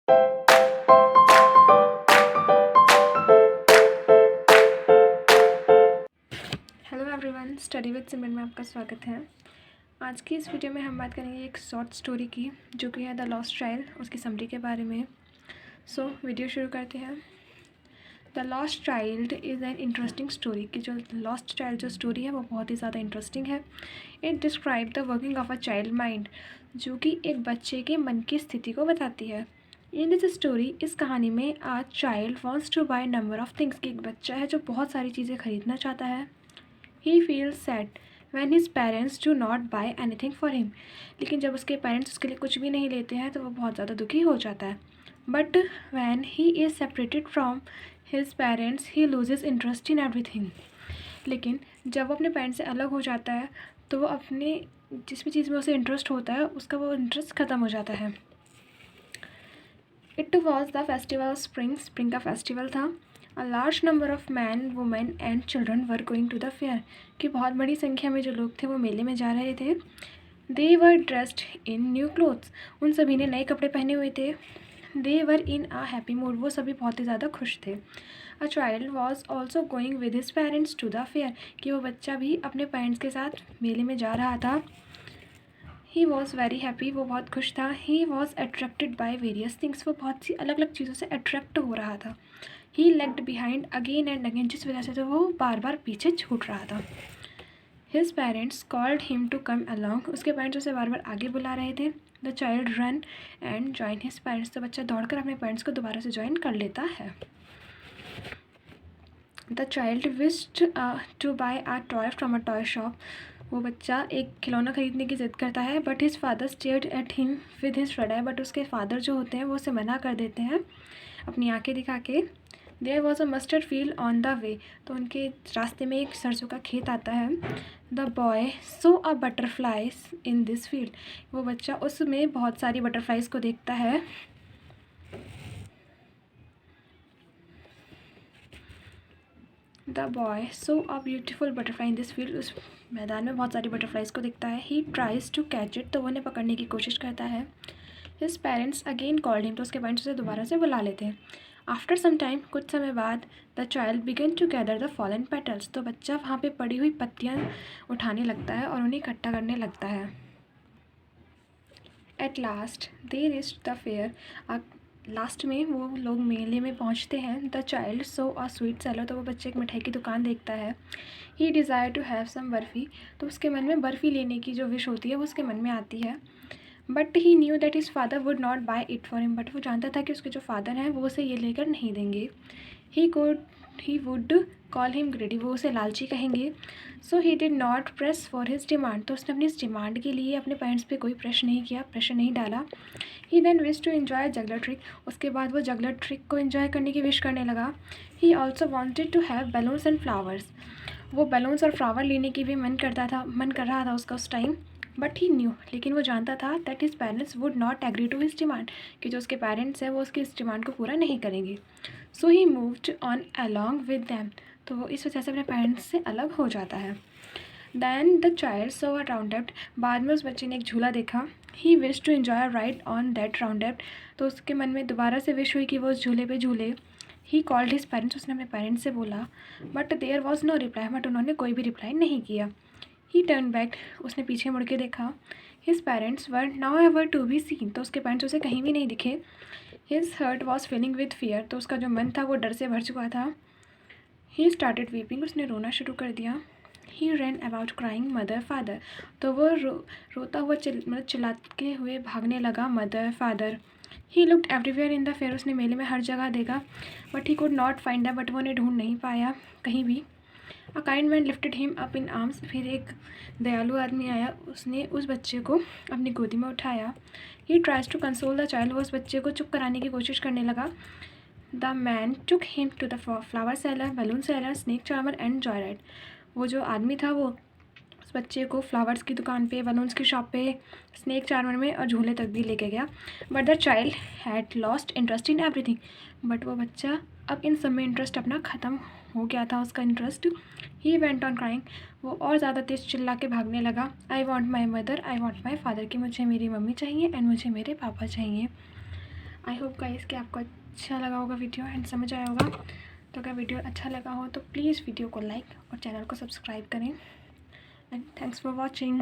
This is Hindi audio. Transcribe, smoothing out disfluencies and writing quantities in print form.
हेलो एवरीवन, स्टडी विद सिमरन में आपका स्वागत है। आज की इस वीडियो में हम बात करेंगे एक शॉर्ट स्टोरी की, जो कि है द लॉस्ट चाइल्ड, उसकी समरी के बारे में। सो वीडियो शुरू करते हैं। The lost child is an interesting story. कि जो लॉस्ट चाइल्ड जो स्टोरी है वो बहुत ही ज़्यादा इंटरेस्टिंग है। It describe the working of a child mind, जो कि एक बच्चे के मन की स्थिति को बताती है। इन दिस स्टोरी, इस कहानी में a child wants to buy number of things, कि एक बच्चा है जो बहुत सारी चीज़ें खरीदना चाहता है। He feels sad when his parents do not buy anything for him. लेकिन जब उसके पेरेंट्स उसके लिए कुछ भी नहीं लेते हैं तो वो बहुत ज़्यादा दुखी हो जाता है। But when he is separated from his parents, he loses interest in everything. लेकिन जब वो अपने पेरेंट्स से अलग हो जाता है तो वो अपने जिस भी चीज़ में उसे इंटरेस्ट होता है उसका वो इंटरेस्ट ख़त्म हो जाता है। It was the festival of spring. Spring का फेस्टिवल था। A large number of men, women and children were going to the fair. कि बहुत बड़ी संख्या में जो लोग थे वो मेले में जा रहे थे। They were dressed in new clothes. उन सभी ने नए कपड़े पहने हुए थे। They were in a happy mood. वो सभी बहुत ही ज़्यादा खुश थे। A child was also going with his parents to the fair. कि वो बच्चा भी अपने पेरेंट्स के साथ मेले में जा रहा था। He was very happy. वो बहुत खुश था। He was attracted by various things. वो बहुत सी अलग अलग चीज़ों से अट्रैक्ट हो रहा था। He lagged behind again and again. जिस वजह से तो वो बार बार पीछे छूट रहा था। His parents called him to come along. उसके पेरेंट्स उसे बार बार आगे बुला रहे थे। The child ran and joined his parents. तो बच्चा दौड़कर अपने पेरेंट्स को दोबारा से ज्वाइन कर लेता है। The child wished to buy a toy from a toy shop. वो बच्चा एक खिलौना खरीदने की ज़िद करता है। But his father stared at him with his red I. But उसके फादर जो होते हैं वो उसे मना कर देते हैं अपनी आंखें दिखा के। There was a mustard field on the way. तो उनके रास्ते में एक सरसों का खेत आता है। The boy saw a butterflies in this field. वो बच्चा उसमें बहुत सारी बटरफ्लाइज को देखता है। The boy saw a beautiful butterfly in this field. उस मैदान में बहुत सारी बटरफ्लाइज को देखता है। He tries to catch it. तो वो उन्हें पकड़ने की कोशिश करता है। His parents again called him. तो उसके पेरेंट्स उसे दोबारा से बुला लेते हैं। आफ्टर सम टाइम, कुछ समय बाद, the child began to gather the fallen petals. तो बच्चा वहाँ पे पड़ी हुई पत्तियाँ उठाने लगता है और उन्हें इकट्ठा करने लगता है। At last they reached the fair. लास्ट में वो लोग मेले में पहुंचते हैं। The child saw a sweet seller. तो वो बच्चे एक मिठाई की दुकान देखता है। He desire to have some barfi. तो उसके मन में बर्फ़ी लेने की जो विश होती है वो उसके मन में आती है। But he knew that his father would not buy it for him. But वो जानता था कि उसके जो फादर हैं वो उसे ये लेकर नहीं देंगे। He would call him greedy. वो उसे लालची कहेंगे। So he did not press for his demand. तो उसने अपनी इस डिमांड के लिए अपने पेरेंट्स पे कोई प्रेशर नहीं किया, प्रेशर नहीं डाला। He then wish to enjoy juggler trick. उसके बाद वो जगलर ट्रिक को इन्जॉय करने की विश करने लगा। He also wanted to have balloons and flowers. वो बैलून्स और फ्लावर लेने की भी मन कर रहा था उसका उस टाइम। बट ही न्यू, लेकिन वो जानता था that his parents would not agree to his demand. कि जो उसके पेरेंट्स हैं वो उसकी इस डिमांड को पूरा नहीं करेंगे। So he moved on along with them. तो वो इस वजह से अपने पेरेंट्स से अलग हो जाता है। Then the child saw a rounded. बाद में उस बच्चे ने एक झूला देखा। He wish to enjoy ride on that rounded. तो उसके मन में दोबारा से विश हुई कि वो उस झूले पे झूले। He called his parents. उसने अपने पेरेंट्स से बोला। But there was no reply. But उन्होंने कोई भी रिप्लाई नहीं किया। He turn back. उसने पीछे मुड़ के देखा। His parents were nowhere to be seen. तो उसके पेरेंट्स उसे कहीं भी नहीं दिखे। His heart was feeling with fear. तो उसका जो मन था वो डर से भर चुका था। He started weeping. उसने रोना शुरू कर दिया। ही रैन अबाउट क्राइंग मदर फादर. तो वो रोता हुआ चिल्लाते हुए भागने लगा। Mother father. He looked everywhere in the fair. उसने मेले में हर जगह देखा। But he could not find. But वो उन्हें ढूंढ नहीं पाया कहीं भी। A kind man lifted him up in arms. फिर एक दयालु आदमी आया, उसने उस बच्चे को अपनी गोदी में उठाया। He tries to console the child. वो उस बच्चे को चुप कराने की कोशिश करने लगा। The man took him to the flower seller, balloon seller, snake charmer and joy ride. वो जो आदमी था वो उस बच्चे को फ्लावर्स की दुकान पे, बलून्स की शॉप पे, स्नेक चार्मर में और झूले तक भी लेके गया। But the child had lost interest in everything. But वो बच्चा अब इन सब में इंटरेस्ट अपना ख़त्म हो गया था, उसका interest. He went on crying. वो और ज़्यादा तेज़ चिल्ला के भागने लगा। I want my mother, I want my father. कि मुझे मेरी मम्मी चाहिए एंड मुझे मेरे पापा चाहिए। आई होप गाइस कि आपको अच्छा लगा होगा वीडियो एंड समझ आया होगा। तो अगर वीडियो अच्छा लगा हो तो प्लीज़ वीडियो को लाइक और चैनल को सब्सक्राइब करें एंड थैंक्स फॉर वॉचिंग।